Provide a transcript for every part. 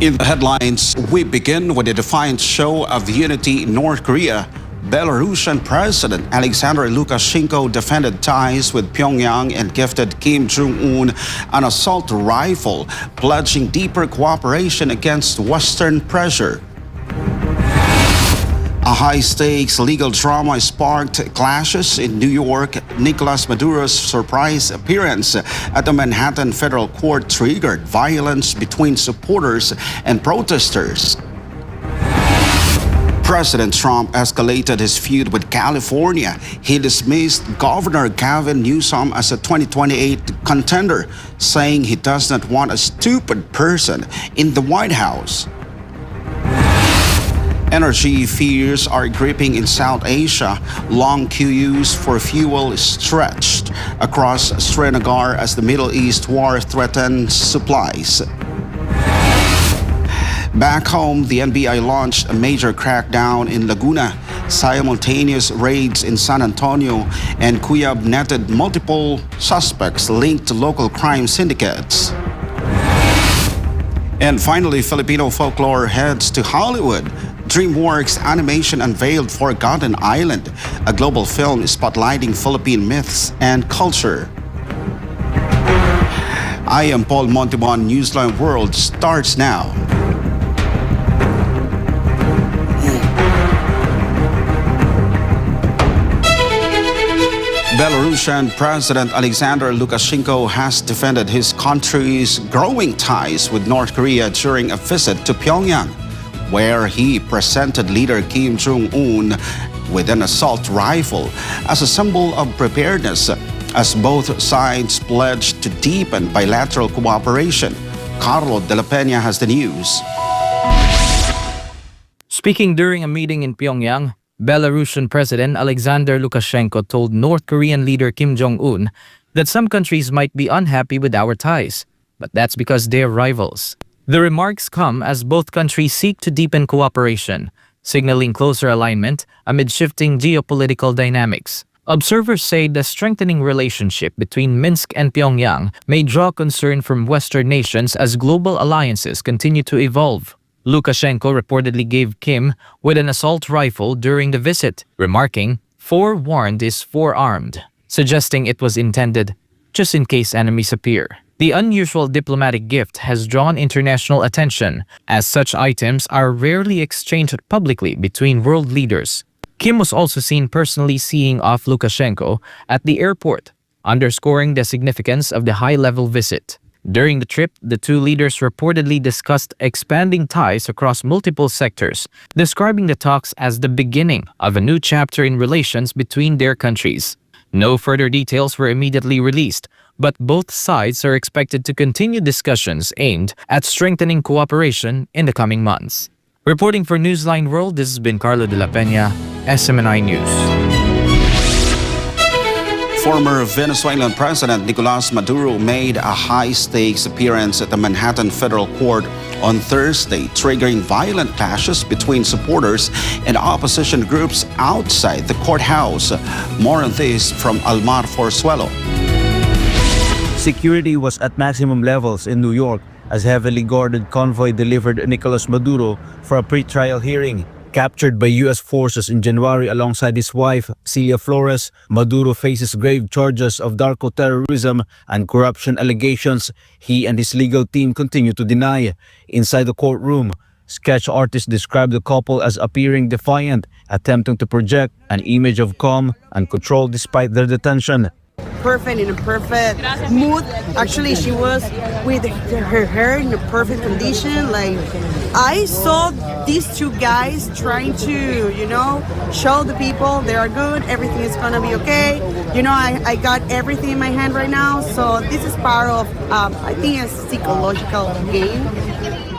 In the headlines, we begin with a defiant show of unity in North Korea. Belarusian President Alexander Lukashenko defended ties with Pyongyang and gifted Kim Jong-un an assault rifle, pledging deeper cooperation against Western pressure. A high-stakes legal drama sparked clashes in New York. Nicolas Maduro's surprise appearance at the Manhattan federal court triggered violence between supporters and protesters. President Trump escalated his feud with California. He dismissed Governor Gavin Newsom as a 2028 contender, saying he does not want a stupid person in the White House. Energy fears are gripping in South Asia. Long queues for fuel stretched across Srinagar as the Middle East war threatens supplies. Back home, the NBI launched a major crackdown in Laguna. Simultaneous raids in San Antonio and Cuyab netted multiple suspects linked to local crime syndicates. And finally, Filipino folklore heads to Hollywood. DreamWorks Animation unveiled Forgotten Island, a global film spotlighting Philippine myths and culture. I am Paul Montibon. Newsline World starts now. Belarusian President Alexander Lukashenko has defended his country's growing ties with North Korea during a visit to Pyongyang, where he presented leader Kim Jong-un with an assault rifle as a symbol of preparedness, as both sides pledged to deepen bilateral cooperation. Carlo de la Peña has the news. Speaking during a meeting in Pyongyang, Belarusian President Alexander Lukashenko told North Korean leader Kim Jong-un that some countries might be unhappy with our ties, but that's because they're rivals. The remarks come as both countries seek to deepen cooperation, signaling closer alignment amid shifting geopolitical dynamics. Observers say the strengthening relationship between Minsk and Pyongyang may draw concern from Western nations as global alliances continue to evolve. Lukashenko reportedly gave Kim with an assault rifle during the visit, remarking, "Forewarned is forearmed," suggesting it was intended just in case enemies appear. The unusual diplomatic gift has drawn international attention, as such items are rarely exchanged publicly between world leaders. Kim was also seen personally seeing off Lukashenko at the airport, underscoring the significance of the high-level visit. During the trip, the two leaders reportedly discussed expanding ties across multiple sectors, describing the talks as the beginning of a new chapter in relations between their countries. No further details were immediately released, but both sides are expected to continue discussions aimed at strengthening cooperation in the coming months. Reporting for Newsline World, this has been Carlo de la Peña, SMNI News. Former Venezuelan President Nicolas Maduro made a high-stakes appearance at the Manhattan federal court on Thursday, triggering violent clashes between supporters and opposition groups outside the courthouse. More on this from Almar Forzuelo. Security was at maximum levels in New York as heavily guarded convoy delivered Nicolas Maduro for a pre-trial hearing. Captured by U.S. forces in January alongside his wife, Celia Flores, Maduro faces grave charges of narco-terrorism and corruption allegations he and his legal team continue to deny. Inside the courtroom, sketch artists described the couple as appearing defiant, attempting to project an image of calm and control despite their detention. Perfect, in a perfect mood. Actually, she was with her hair in a perfect condition. Like, I saw these two guys trying to, show the people they are good, everything is gonna be okay. I got everything in my hand right now, so this is part of, I think, a psychological game.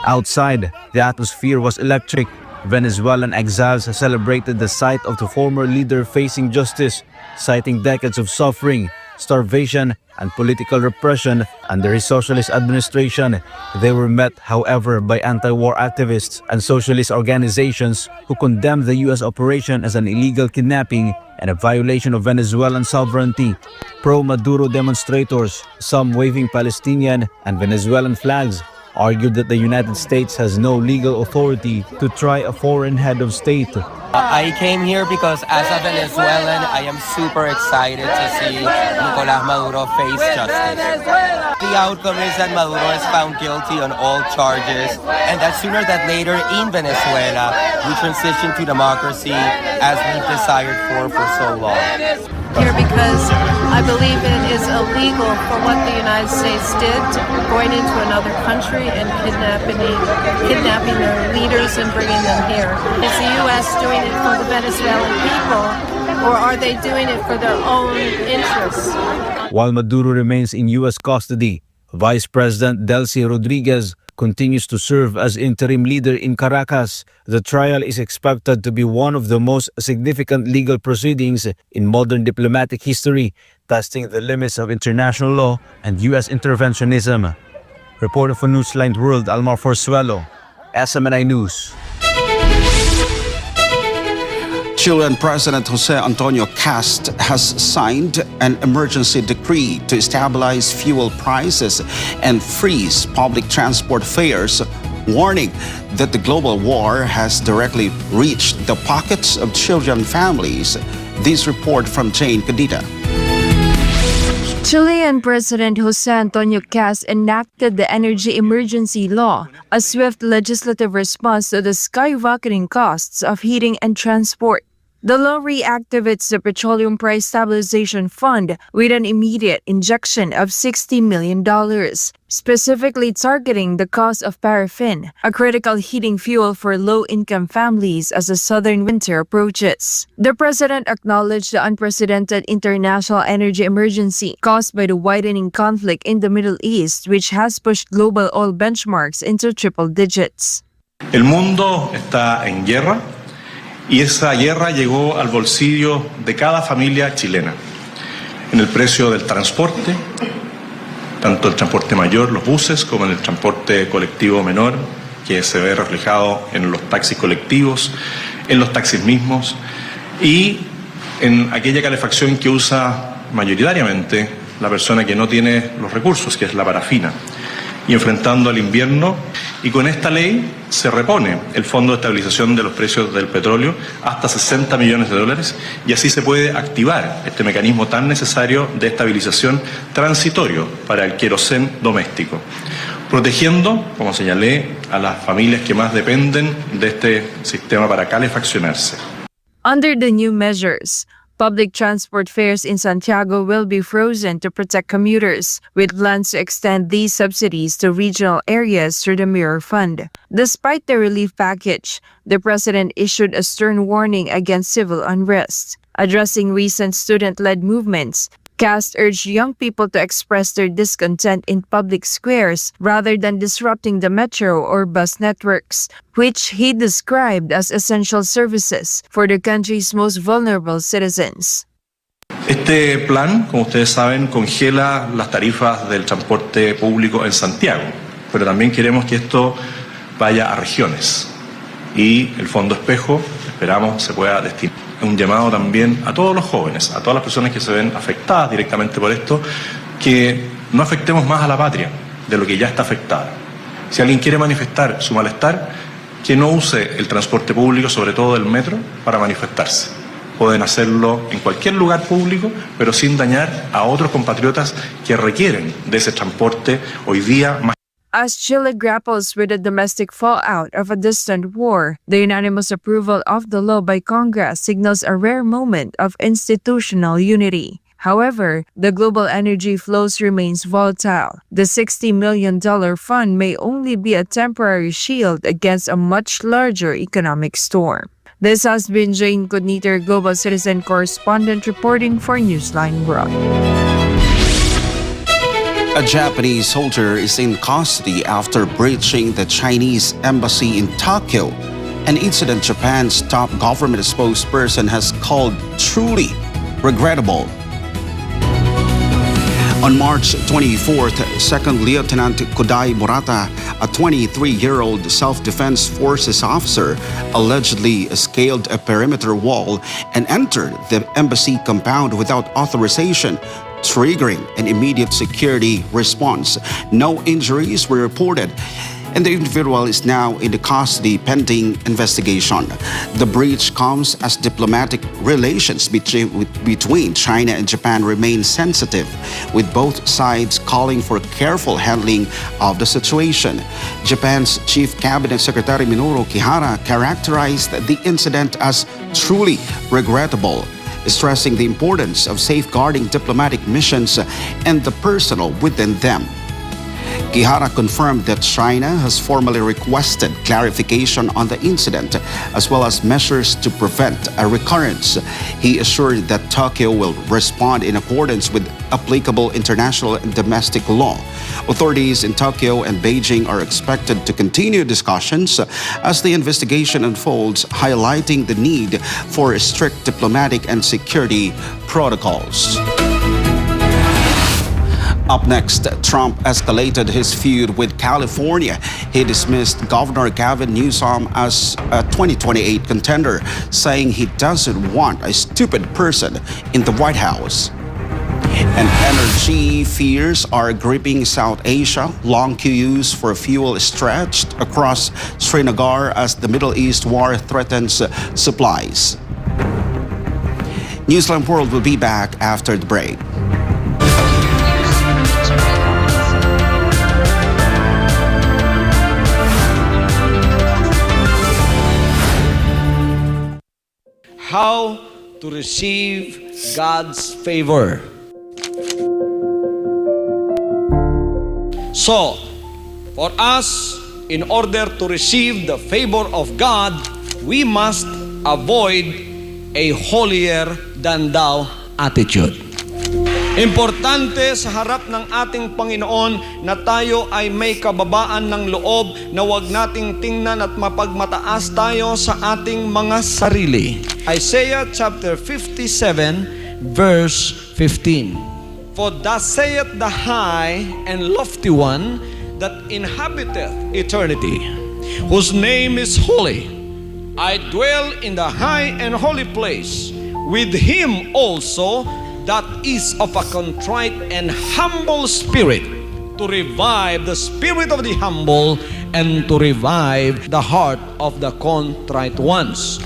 Outside, the atmosphere was electric. Venezuelan exiles celebrated the sight of the former leader facing justice, citing decades of suffering, starvation, and political repression under his socialist administration. They were met, however, by anti-war activists and socialist organizations who condemned the U.S. operation as an illegal kidnapping and a violation of Venezuelan sovereignty. Pro-Maduro demonstrators, some waving Palestinian and Venezuelan flags, argued that the United States has no legal authority to try a foreign head of state. I came here because as a Venezuelan, I am super excited to see Nicolás Maduro face justice. The outcome is that Maduro is found guilty on all charges, and that sooner than later in Venezuela, we transition to democracy as we've desired for so long. Here because I believe it is illegal for what the United States did, going into another country and kidnapping their leaders and bringing them here. Is the U.S. doing it for the Venezuelan people, or are they doing it for their own interests? While Maduro remains in U.S. custody, Vice President Delcy Rodriguez continues to serve as interim leader in Caracas. The trial is expected to be one of the most significant legal proceedings in modern diplomatic history, testing the limits of international law and U.S. interventionism. Reporter for Newsline World, Almar Forzuelo, SMNI News. Chilean President Jose Antonio Cast has signed an emergency decree to stabilize fuel prices and freeze public transport fares, warning that the global war has directly reached the pockets of Chilean families. This report from Jane Cadita. Chilean President Jose Antonio Cast enacted the energy emergency law, a swift legislative response to the skyrocketing costs of heating and transport. The law reactivates the Petroleum Price Stabilization Fund with an immediate injection of $60 million, specifically targeting the cost of paraffin, a critical heating fuel for low-income families as the southern winter approaches. The president acknowledged the unprecedented international energy emergency caused by the widening conflict in the Middle East, which has pushed global oil benchmarks into triple digits. El mundo está en guerra. Y esa guerra llegó al bolsillo de cada familia chilena, en el precio del transporte, tanto el transporte mayor, los buses, como en el transporte colectivo menor, que se ve reflejado en los taxis colectivos, en los taxis mismos, y en aquella calefacción que usa mayoritariamente la persona que no tiene los recursos, que es la parafina. Y enfrentando al invierno, y con esta ley se repone el Fondo de Estabilización de los Precios del Petróleo hasta $60 millones, y así se puede activar este mecanismo tan necesario de estabilización transitorio para el querosén doméstico, protegiendo, como señalé, a las familias que más dependen de este sistema para calefaccionarse. Under the new measures, public transport fares in Santiago will be frozen to protect commuters, with plans to extend these subsidies to regional areas through the Mirror Fund. Despite the relief package, the president issued a stern warning against civil unrest. Addressing recent student-led movements, Cast urged young people to express their discontent in public squares rather than disrupting the metro or bus networks, which he described as essential services for the country's most vulnerable citizens. Este plan, como ustedes saben, congela las tarifas del transporte público en Santiago, pero también queremos que esto vaya a regiones y el Fondo Espejo, esperamos, se pueda destinar. Un llamado también a todos los jóvenes, a todas las personas que se ven afectadas directamente por esto, que no afectemos más a la patria de lo que ya está afectada. Si alguien quiere manifestar su malestar, que no use el transporte público, sobre todo el metro, para manifestarse. Pueden hacerlo en cualquier lugar público, pero sin dañar a otros compatriotas que requieren de ese transporte hoy día más. As Chile grapples with the domestic fallout of a distant war, the unanimous approval of the law by Congress signals a rare moment of institutional unity. However, the global energy flows remains volatile. The $60 million fund may only be a temporary shield against a much larger economic storm. This has been Jane Codniter, Global Citizen Correspondent, reporting for Newsline World. A Japanese soldier is in custody after breaching the Chinese embassy in Tokyo, an incident Japan's top government spokesperson has called truly regrettable. On March 24th, Second Lieutenant Kodai Murata, a 23-year-old Self-Defense Forces officer, allegedly scaled a perimeter wall and entered the embassy compound without authorization, triggering an immediate security response. No injuries were reported, and the individual is now in the custody pending investigation. The breach comes as diplomatic relations between China and Japan remain sensitive, with both sides calling for careful handling of the situation. Japan's Chief Cabinet Secretary Minoru Kihara characterized the incident as truly regrettable, stressing the importance of safeguarding diplomatic missions and the personnel within them. Kihara confirmed that China has formally requested clarification on the incident, as well as measures to prevent a recurrence. He assured that Tokyo will respond in accordance with applicable international and domestic law. Authorities in Tokyo and Beijing are expected to continue discussions as the investigation unfolds, highlighting the need for strict diplomatic and security protocols. Up next, Trump escalated his feud with California. He dismissed Governor Gavin Newsom as a 2028 contender, saying he doesn't want a stupid person in the White House. And energy fears are gripping South Asia. Long queues for fuel stretched across Srinagar as the Middle East war threatens supplies. Newsline World will be back after the break. How to receive God's favor. So, for us, in order to receive the favor of God, we must avoid a holier than thou attitude. Importante sa harap ng ating Panginoon na tayo ay may kababaan ng loob na wag nating tingnan at mapagmataas tayo sa ating mga sarili. Isaiah chapter 57 verse 15. For thus saith the high and lofty one that inhabiteth eternity, whose name is holy. I dwell in the high and holy place, with him also that is of a contrite and humble spirit, to revive the spirit of the humble and to revive the heart of the contrite ones.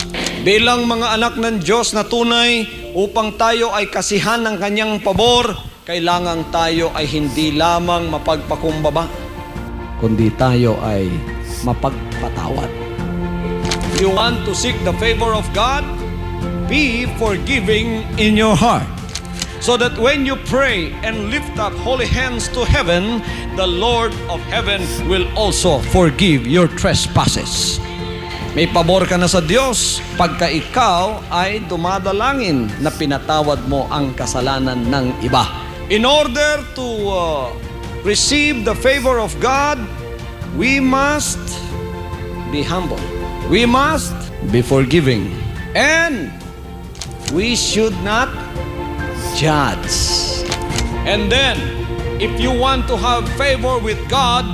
Bilang mga anak ng Diyos na tunay, upang tayo ay kasihan ng kanyang pabor, kailangan tayo ay hindi lamang mapagpakumbaba, kundi tayo ay mapagpatawad. You want to seek the favor of God? Be forgiving in your heart, so that when you pray and lift up holy hands to heaven, the Lord of heaven will also forgive your trespasses. May pabor ka na sa Diyos pagka ikaw ay dumadalangin na pinatawad mo ang kasalanan ng iba. In order to receive the favor of God, we must be humble. We must be forgiving. And we should not judge. And then, if you want to have favor with God,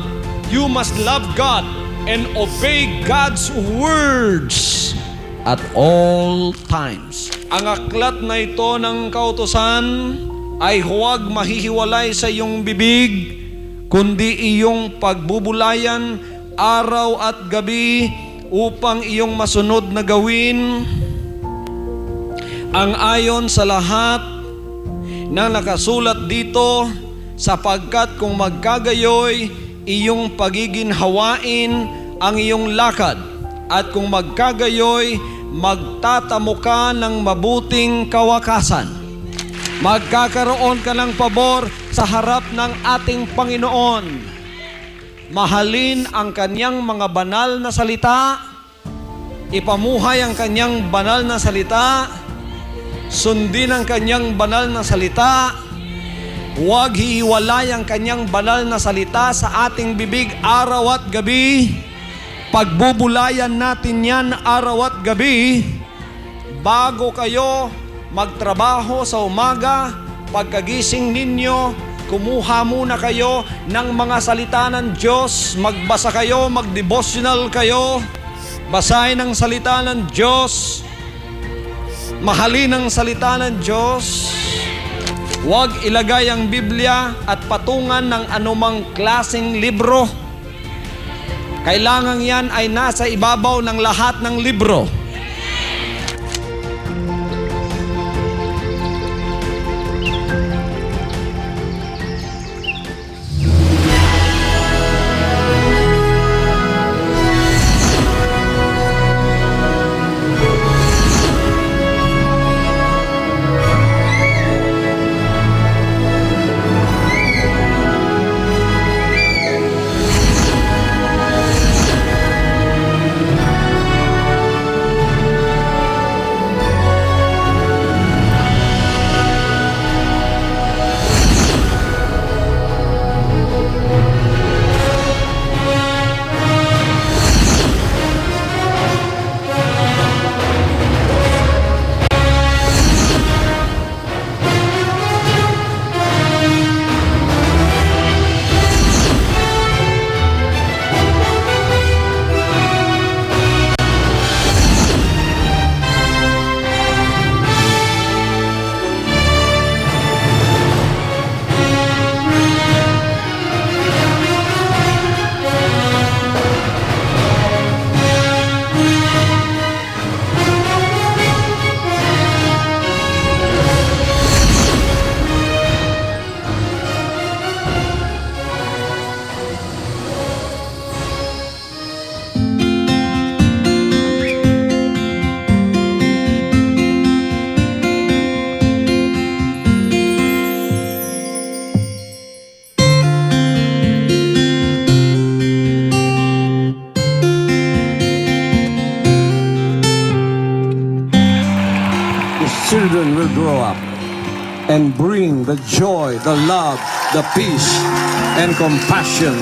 you must love God and obey God's words at all times. Ang aklat na ito ng kautusan ay huwag mahihiwalay sa iyong bibig, kundi iyong pagbubulayan araw at gabi upang iyong masunod na gawin ang ayon sa lahat na nakasulat dito, sapagkat kung magkagayoy, iyong pagiginhawain ang iyong lakad, at kung magkagayoy, magtatamo ka ng mabuting kawakasan. Magkakaroon ka ng pabor sa harap ng ating Panginoon. Mahalin ang kanyang mga banal na salita, ipamuhay ang kanyang banal na salita, sundin ang kanyang banal na salita. Huwag hihiwalay ang kanyang banal na salita sa ating bibig araw at gabi. Pagbubulayan natin yan araw at gabi. Bago kayo magtrabaho sa umaga, pagkagising ninyo, kumuha muna kayo ng mga salita ng Diyos. Magbasa kayo, mag-devotional kayo. Basahin ang salita ng Diyos. Mahalin ang salita ng Diyos. Huwag ilagay ang Biblia at patungan ng anumang klaseng libro. Kailangan yan ay nasa ibabaw ng lahat ng libro. Children will grow up and bring the joy, the love, the peace, and compassion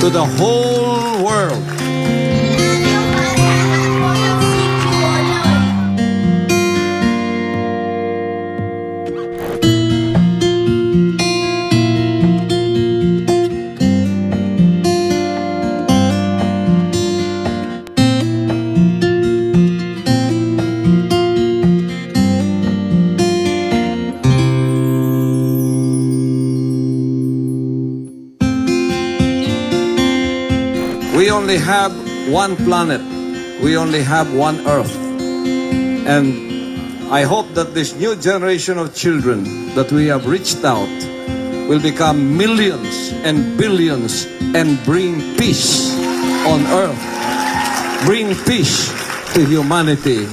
to the whole world. We only have one planet. We only have one Earth. And I hope that this new generation of children that we have reached out will become millions and billions and bring peace on Earth. Bring peace to humanity.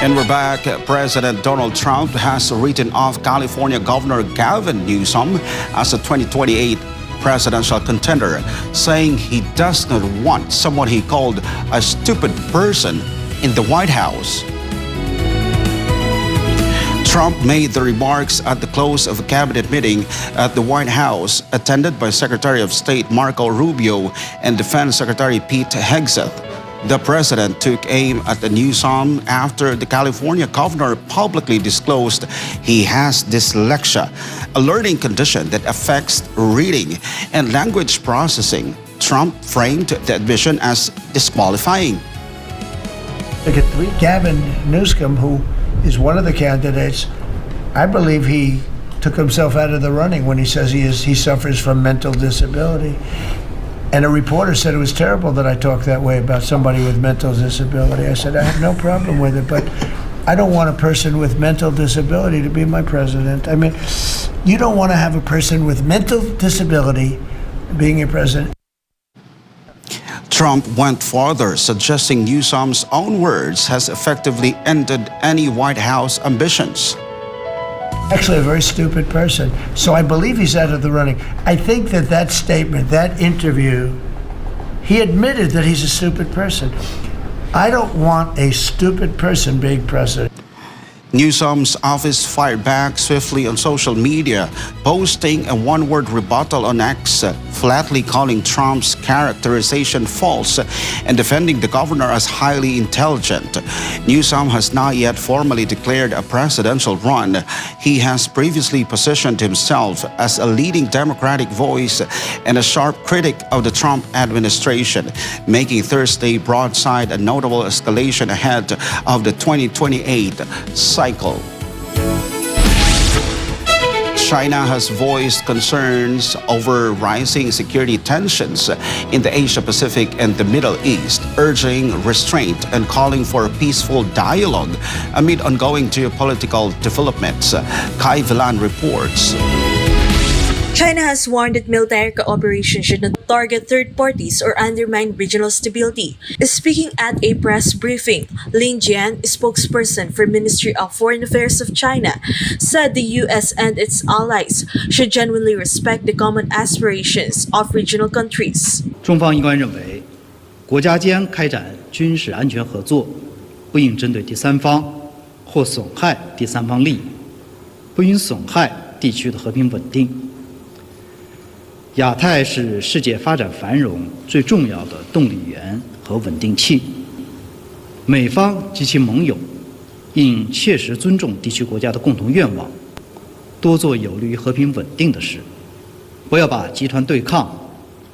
And we're back. President Donald Trump has written off California Governor Gavin Newsom as a 2028 presidential contender, saying he does not want someone he called a stupid person in the White House. Trump made the remarks at the close of a cabinet meeting at the White House, attended by Secretary of State Marco Rubio and Defense Secretary Pete Hegseth. The president took aim at the Newsom after the California governor publicly disclosed he has dyslexia, a learning condition that affects reading and language processing. Trump framed the admission as disqualifying. Look at Gavin Newsom, who is one of the candidates. I believe he took himself out of the running when he says he suffers from mental disability. And a reporter said it was terrible that I talked that way about somebody with mental disability. I said, I have no problem with it, but I don't want a person with mental disability to be my president. I mean, you don't want to have a person with mental disability being your president. Trump went further, suggesting Newsom's own words has effectively ended any White House ambitions. Actually, a very stupid person. So I believe he's out of the running. I think that statement, that interview, he admitted that he's a stupid person. I don't want a stupid person being president. Newsom's office fired back swiftly on social media, posting a one-word rebuttal on X, flatly calling Trump's characterization false and defending the governor as highly intelligent. Newsom has not yet formally declared a presidential run. He has previously positioned himself as a leading Democratic voice and a sharp critic of the Trump administration, making Thursday broadside a notable escalation ahead of the 2028 cycle. China has voiced concerns over rising security tensions in the Asia-Pacific and the Middle East, urging restraint and calling for a peaceful dialogue amid ongoing geopolitical developments. Kai Villan reports. China has warned that military cooperation should not target third parties or undermine regional stability. Speaking at a press briefing, Lin Jian, spokesperson for Ministry of Foreign Affairs of China, said the U.S. and its allies should genuinely respect the common aspirations of regional countries. 中方一贯认为，国家间开展军事安全合作，不应针对第三方或损害第三方利益，不应损害地区的和平稳定。 亚太是世界发展繁荣最重要的动力源和稳定器。美方及其盟友应切实尊重地区国家的共同愿望，多做有利于和平稳定的事，不要把集团对抗、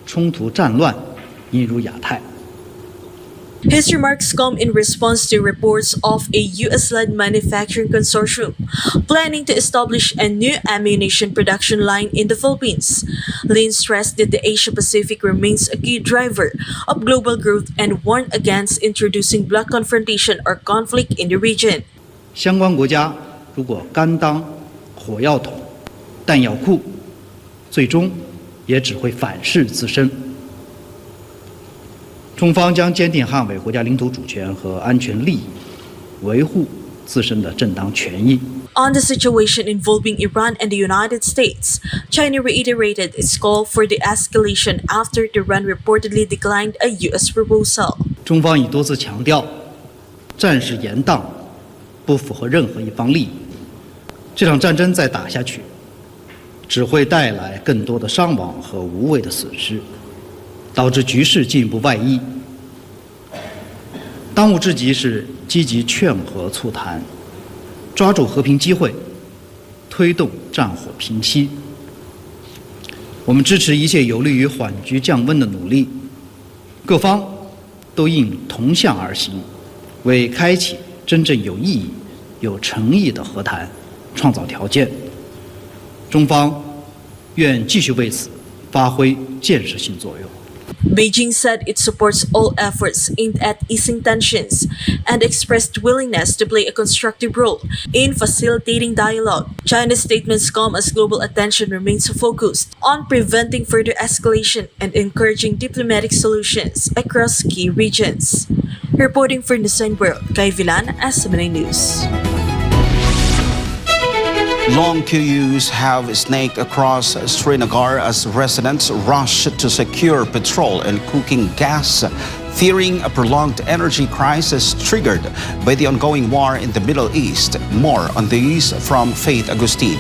冲突、战乱引入亚太。 His remarks come in response to reports of a U.S.-led manufacturing consortium planning to establish a new ammunition production line in the Philippines. Lin stressed that the Asia-Pacific remains a key driver of global growth and warned against introducing bloc confrontation or conflict in the region. 相关国家如果甘当火药桶、弹药库，最终也只会反噬自身。 中方将坚定捍卫国家领土主权和安全利益，维护自身的正当权益。 On the situation involving Iran and the United States, China reiterated its call for the escalation after Iran reportedly declined a U.S. proposal. 中方已多次强调，战事延宕不符合任何一方利益。这场战争再打下去，只会带来更多的伤亡和无谓的损失。 导致局势进一步外溢。当务之急是积极劝和促谈，抓住和平机会，推动战火平息。我们支持一切有利于缓局降温的努力，各方都应同向而行，为开启真正有意义、有诚意的和谈创造条件。中方愿继续为此发挥建设性作用。 Beijing said it supports all efforts aimed at easing tensions and expressed willingness to play a constructive role in facilitating dialogue. China's statements come as global attention remains focused on preventing further escalation and encouraging diplomatic solutions across key regions. Reporting for Newsline World, Kai Villan, SMNA News. Long queues have snaked across Srinagar as residents rush to secure petrol and cooking gas, fearing a prolonged energy crisis triggered by the ongoing war in the Middle East. More on these from Faith Agustin.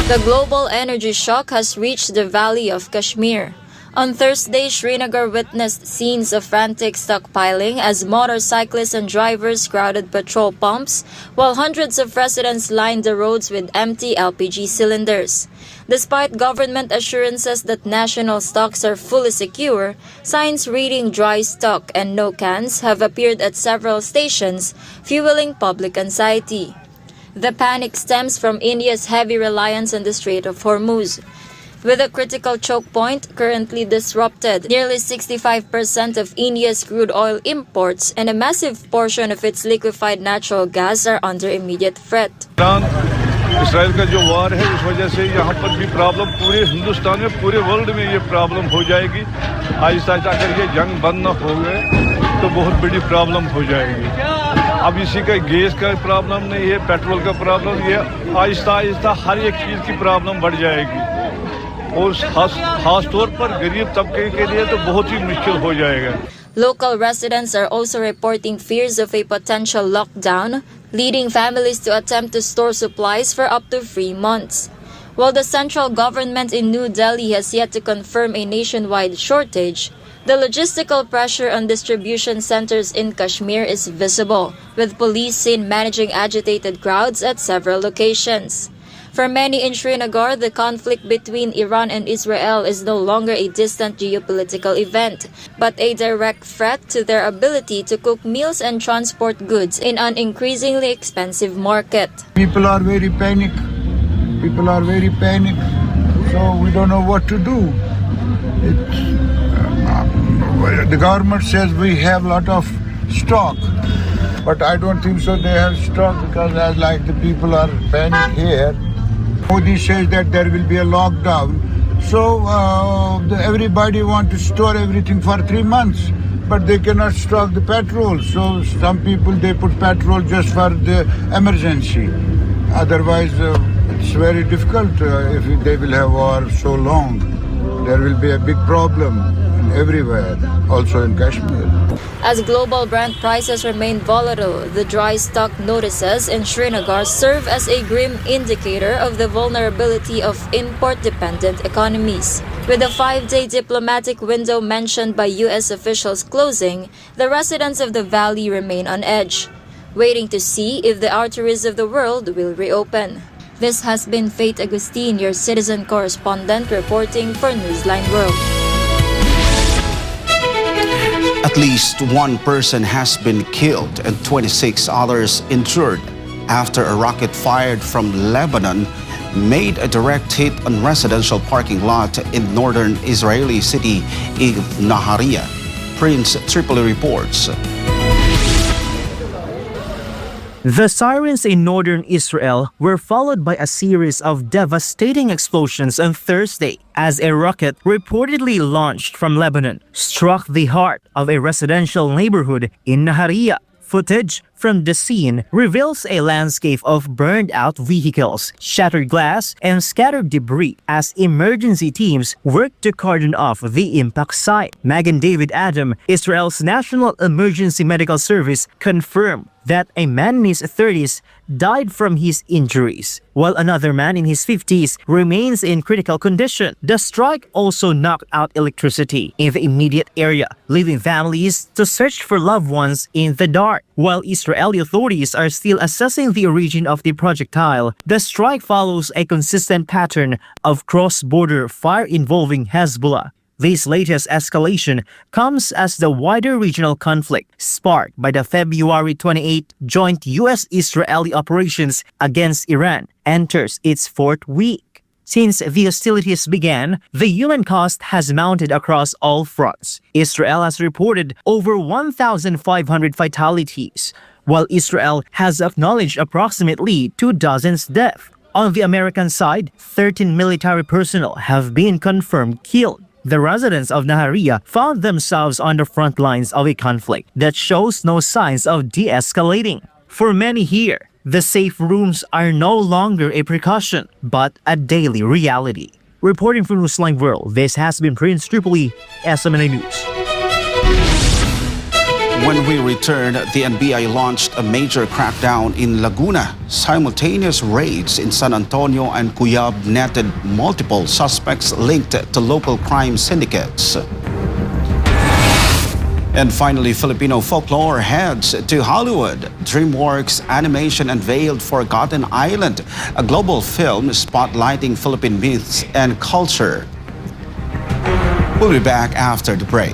The global energy shock has reached the Valley of Kashmir. On Thursday, Srinagar witnessed scenes of frantic stockpiling as motorcyclists and drivers crowded petrol pumps, while hundreds of residents lined the roads with empty LPG cylinders. Despite government assurances that national stocks are fully secure, signs reading dry stock and no cans have appeared at several stations, fueling public anxiety. The panic stems from India's heavy reliance on the Strait of Hormuz. With a critical choke point currently disrupted, nearly 65% of India's crude oil imports and a massive portion of its liquefied natural gas are under immediate threat. Israel का जो वार है इस वजह से यहाँ पर भी problem पूरे हिंदुस्तान में पूरे वर्ल्ड में ये प्रॉब्लम हो जाएगी आहिस्ता आहिस्ता अगर ये जंग बंद न हो गए तो बहुत बड़ी प्रॉब्लम हो जाएगी अब इसी का गैस का प्रॉब्लम नहीं है पेट्रोल का प्रॉब्लम ये आहिस्ता आहिस्ता हर एक चीज़ की प्रॉब्लम बढ़ जाएगी और खास तौर पर गरीब तबके के लिए तो बहुत ही मुश्किल हो जाएगा. Local residents are also reporting fears of a potential lockdown, leading families to attempt to store supplies for up to 3 months. While the central government in New Delhi has yet to confirm a nationwide shortage, the logistical pressure on distribution centers in Kashmir is visible, with police seen managing agitated crowds at several locations. For many in Srinagar, the conflict between Iran and Israel is no longer a distant geopolitical event, but a direct threat to their ability to cook meals and transport goods in an increasingly expensive market. People are very panicked. So we don't know what to do. The government says we have a lot of stock, but I don't think so they have stock because as like the people are panicked here. Modi says that there will be a lockdown, so everybody wants to store everything for 3 months, but they cannot stock the petrol. So some people they put petrol just for the emergency. Otherwise, it's very difficult if they will have war so long. There will be a big problem everywhere, also in Kashmir. As global Brent prices remain volatile, the dry stock notices in Srinagar serve as a grim indicator of the vulnerability of import-dependent economies. With the 5-day diplomatic window mentioned by U.S. officials closing, the residents of the valley remain on edge, waiting to see if the arteries of the world will reopen. This has been Faith Agustin, your citizen correspondent, reporting for Newsline World. At least one person has been killed and 26 others injured after a rocket fired from Lebanon made a direct hit on residential parking lot in northern Israeli city of Nahariya. Prince Tripoli reports. The sirens in northern Israel were followed by a series of devastating explosions on Thursday as a rocket reportedly launched from Lebanon struck the heart of a residential neighborhood in Nahariya. Footage from the scene reveals a landscape of burned-out vehicles, shattered glass, and scattered debris as emergency teams work to cordon off the impact site. Magen David Adam, Israel's National Emergency Medical Service, confirmed that a man in his 30s died from his injuries, while another man in his 50s remains in critical condition. The strike also knocked out electricity in the immediate area, leaving families to search for loved ones in the dark. While Israeli authorities are still assessing the origin of the projectile, the strike follows a consistent pattern of cross-border fire involving Hezbollah. This latest escalation comes as the wider regional conflict, sparked by the February 28 joint U.S.-Israeli operations against Iran, enters its 4th week. Since the hostilities began, the human cost has mounted across all fronts. Israel has reported over 1,500 fatalities, while Israel has acknowledged approximately 24 deaths. On the American side, 13 military personnel have been confirmed killed. The residents of Nahariya found themselves on the front lines of a conflict that shows no signs of de-escalating. For many here, the safe rooms are no longer a precaution, but a daily reality. Reporting from Newsline World, this has been Prince Tripoli, SMNA News. When we returned, the NBI launched a major crackdown in Laguna. Simultaneous raids in San Antonio and Cuyab netted multiple suspects linked to local crime syndicates. And finally, Filipino folklore heads to Hollywood. DreamWorks Animation unveiled Forgotten Island, a global film spotlighting Philippine myths and culture. We'll be back after the break.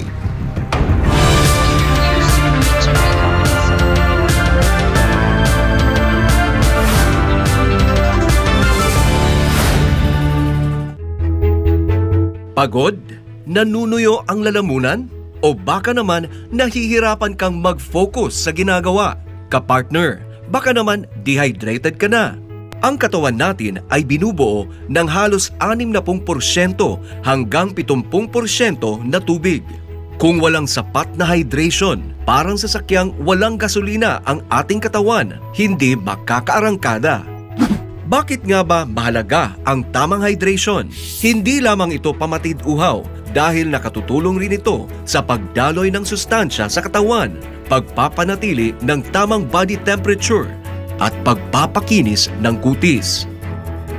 Pagod? Nanunuyo ang lalamunan? O baka naman nahihirapan kang mag-focus sa ginagawa? Kapartner, baka naman dehydrated ka na. Ang katawan natin ay binubuo ng halos 60% hanggang 70% na tubig. Kung walang sapat na hydration, parang sasakyang walang gasolina ang ating katawan, hindi makakaarangkada. Bakit nga ba mahalaga ang tamang hydration? Hindi lamang ito pamatid uhaw dahil nakatutulong rin ito sa pagdaloy ng sustansya sa katawan, pagpapanatili ng tamang body temperature, at pagpapakinis ng kutis.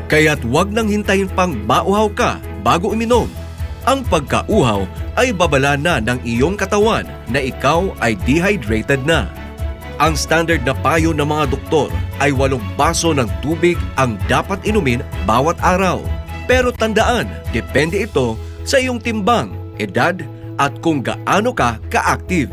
Kaya't huwag nang hintayin pang mauhaw ka bago uminom. Ang pagkauhaw ay babala na ng iyong katawan na ikaw ay dehydrated na. Ang standard na payo ng mga doktor ay 8 baso ng tubig ang dapat inumin bawat araw. Pero tandaan, depende ito sa iyong timbang, edad at kung gaano ka ka-active.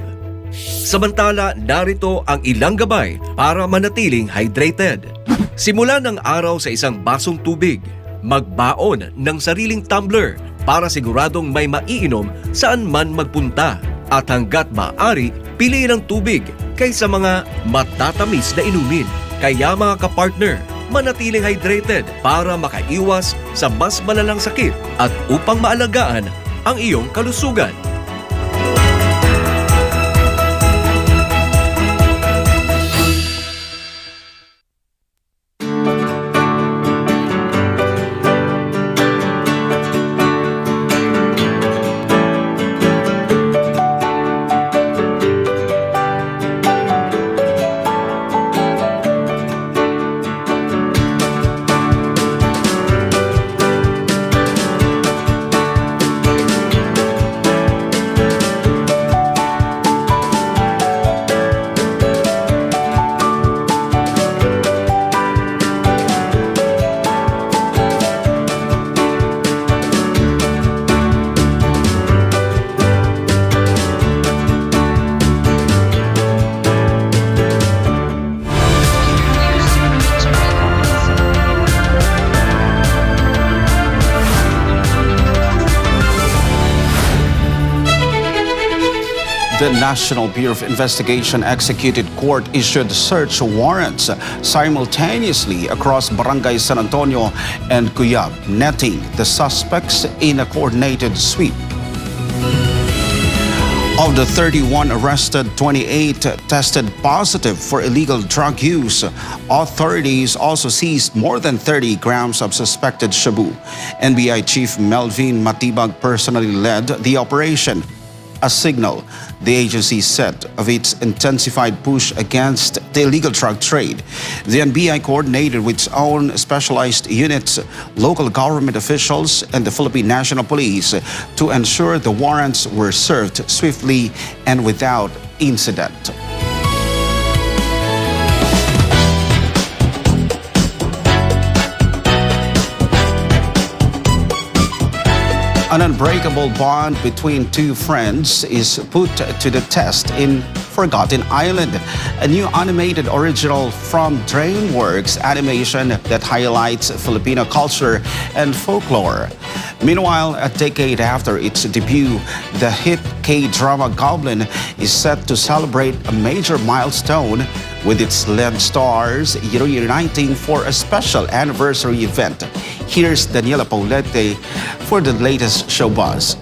Samantala, narito ang ilang gabay para manatiling hydrated. Simula ng araw sa isang basong tubig. Magbaon ng sariling tumbler para siguradong may maiinom saan man magpunta. At hanggat maaari, piliin ang tubig kaysa mga matatamis na inumin. Kaya mga kapartner, manatiling hydrated para makaiwas sa mas malalang sakit at upang maalagaan ang iyong kalusugan. The National Bureau of Investigation executed court-issued search warrants simultaneously across Barangay San Antonio and Cuyab, netting the suspects in a coordinated sweep. Of the 31 arrested, 28 tested positive for illegal drug use. Authorities also seized more than 30 grams of suspected shabu. NBI Chief Melvin Matibag personally led the operation, a signal the agency set of its intensified push against the illegal drug trade. The NBI coordinated with its own specialized units, local government officials, and the Philippine National Police to ensure the warrants were served swiftly and without incident. An unbreakable bond between two friends is put to the test in Forgotten Island, a new animated original from DreamWorks Animation that highlights Filipino culture and folklore. Meanwhile, a decade after its debut, the hit K-drama Goblin is set to celebrate a major milestone with its lead stars reuniting for a special anniversary event. Here's Daniela Paulete for the latest show buzz.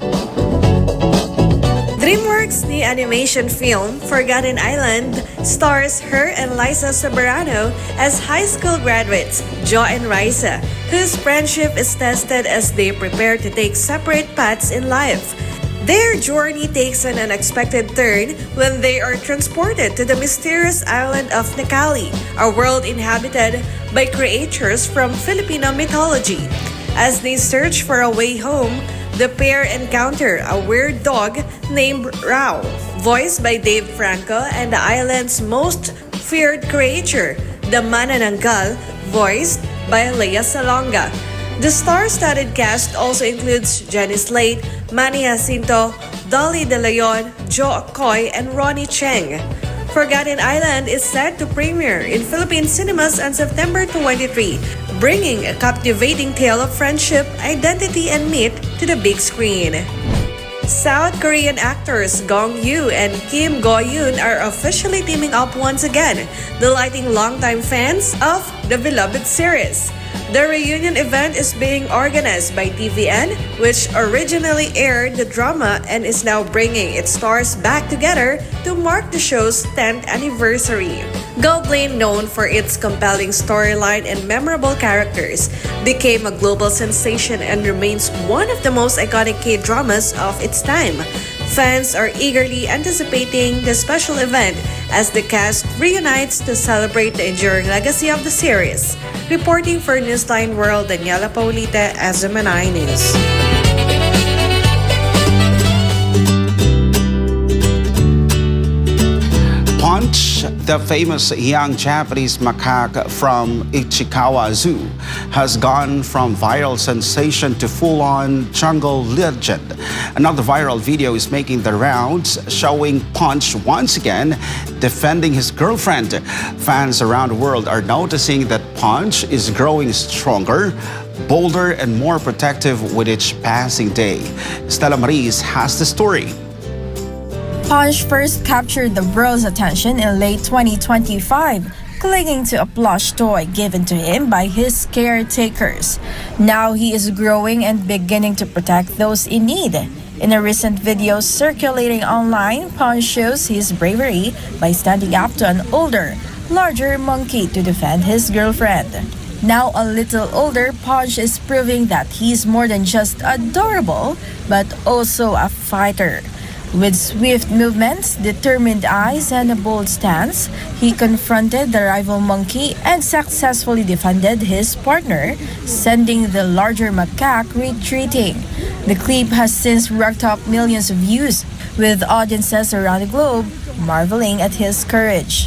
DreamWorks' new animation film, Forgotten Island, stars her and Liza Soberano as high school graduates, Jo and Raisa, whose friendship is tested as they prepare to take separate paths in life. Their journey takes an unexpected turn when they are transported to the mysterious island of Nakali, a world inhabited by creatures from Filipino mythology. As they search for a way home, the pair encounter a weird dog named Rao, voiced by Dave Franco, and the island's most feared creature, the Manananggal, voiced by Lea Salonga. The star-studded cast also includes Jenny Slate, Manny Jacinto, Dolly De Leon, Jo Koy, and Ronnie Cheng. Forgotten Island is set to premiere in Philippine cinemas on September 23. bringing a captivating tale of friendship, identity, and meet to the big screen. South Korean actors Gong Yoo and Kim Go-yoon are officially teaming up once again, delighting longtime fans of the beloved series. The reunion event is being organized by TVN, which originally aired the drama and is now bringing its stars back together to mark the show's 10th anniversary. Goblin, known for its compelling storyline and memorable characters, became a global sensation and remains one of the most iconic K-dramas of its time. Fans are eagerly anticipating the special event as the cast reunites to celebrate the enduring legacy of the series. Reporting for Newsline World, Daniela Paulita, SMNI News. Punch, the famous young Japanese macaque from Ichikawa Zoo, has gone from viral sensation to full-on jungle legend. Another viral video is making the rounds, showing Punch once again defending his girlfriend. Fans around the world are noticing that Punch is growing stronger, bolder, and more protective with each passing day. Stella Maris has the story. Punch first captured the world's attention in late 2025, clinging to a plush toy given to him by his caretakers. Now he is growing and beginning to protect those in need. In a recent video circulating online, Punch shows his bravery by standing up to an older, larger monkey to defend his girlfriend. Now a little older, Punch is proving that he's more than just adorable, but also a fighter. With swift movements, determined eyes, and a bold stance, he confronted the rival monkey and successfully defended his partner, sending the larger macaque retreating. The clip has since racked up millions of views, with audiences around the globe marveling at his courage.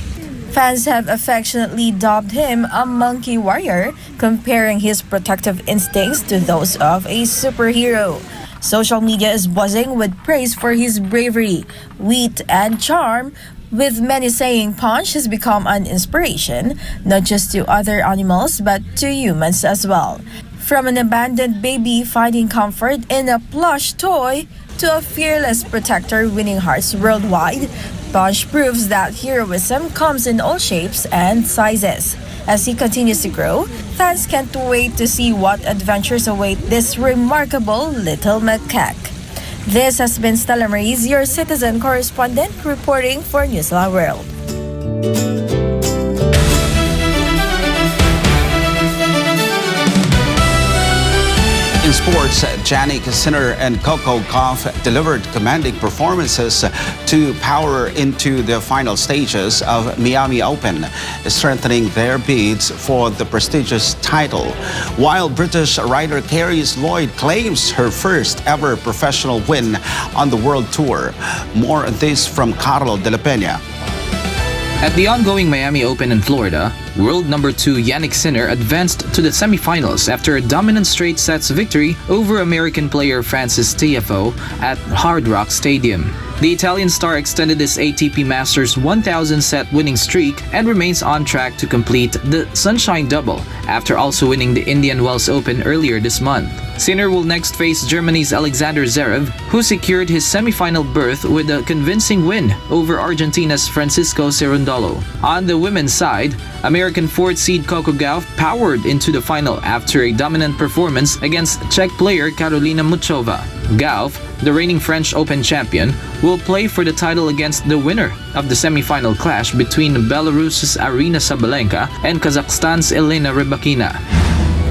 Fans have affectionately dubbed him a monkey warrior, comparing his protective instincts to those of a superhero. Social media is buzzing with praise for his bravery, wit, and charm, with many saying Punch has become an inspiration, not just to other animals but to humans as well. From an abandoned baby finding comfort in a plush toy to a fearless protector winning hearts worldwide, Punch proves that heroism comes in all shapes and sizes. As he continues to grow, fans can't wait to see what adventures await this remarkable little macaque. This has been Stella Maris, your citizen correspondent, reporting for Newsline World. In sports, Jannik Sinner and Coco Gauff delivered commanding performances to power into the final stages of Miami Open, strengthening their bids for the prestigious title. While British rider Kerry Lloyd claims her first ever professional win on the World Tour. More on this from Carlo de la Peña. At the ongoing Miami Open in Florida, world number 2 Jannik Sinner advanced to the semifinals after a dominant straight sets victory over American player Frances Tiafoe at Hard Rock Stadium. The Italian star extended his ATP Masters 1,000 set winning streak and remains on track to complete the Sunshine Double after also winning the Indian Wells Open earlier this month. Sinner will next face Germany's Alexander Zverev, who secured his semifinal berth with a convincing win over Argentina's Francisco Cerundolo. On the women's side, American fourth seed Coco Gauff powered into the final after a dominant performance against Czech player Karolina Muchova. Gauff, the reigning French Open champion, will play for the title against the winner of the semifinal clash between Belarus's Aryna Sabalenka and Kazakhstan's Elena Rybakina.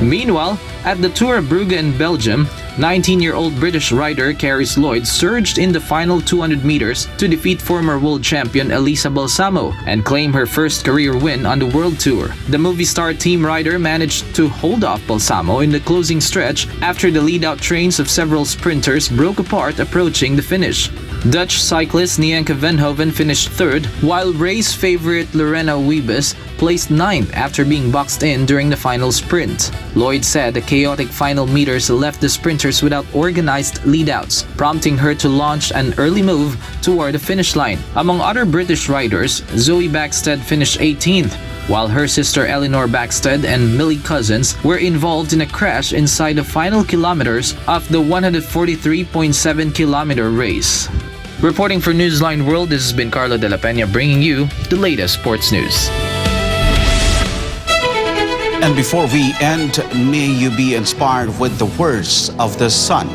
Meanwhile, at the Tour of Brugge in Belgium, 19-year-old British rider Kerry Lloyd surged in the final 200 meters to defeat former world champion Elisa Balsamo and claim her first career win on the World Tour. The Movistar team rider managed to hold off Balsamo in the closing stretch after the lead-out trains of several sprinters broke apart approaching the finish. Dutch cyclist Nienke Venhoven finished third, while race favorite Lorena Wiebes placed ninth after being boxed in during the final sprint. Lloyd said the chaotic final meters left the sprinters without organized leadouts, prompting her to launch an early move toward the finish line. Among other British riders, Zoe Backstead finished 18th, while her sister Eleanor Baxted and Millie Cousins were involved in a crash inside the final kilometers of the 143.7-kilometer race. Reporting for Newsline World, this has been Carlo De La Peña bringing you the latest sports news. And before we end, may you be inspired with the words of the sun.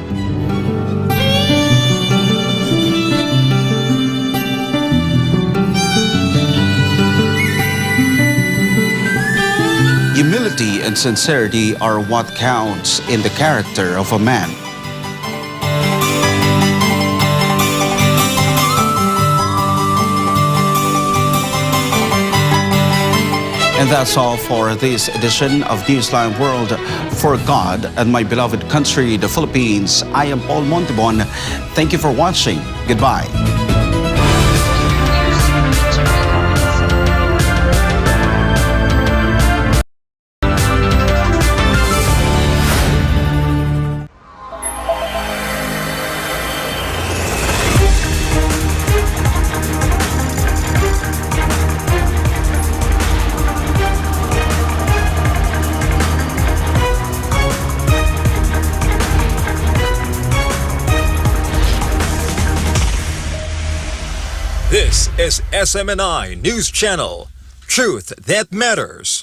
Humility and sincerity are what counts in the character of a man. And that's all for this edition of Newsline World. For God and my beloved country, the Philippines, I am Paul Montibon. Thank you for watching. Goodbye. This is SMNI News Channel. Truth that matters.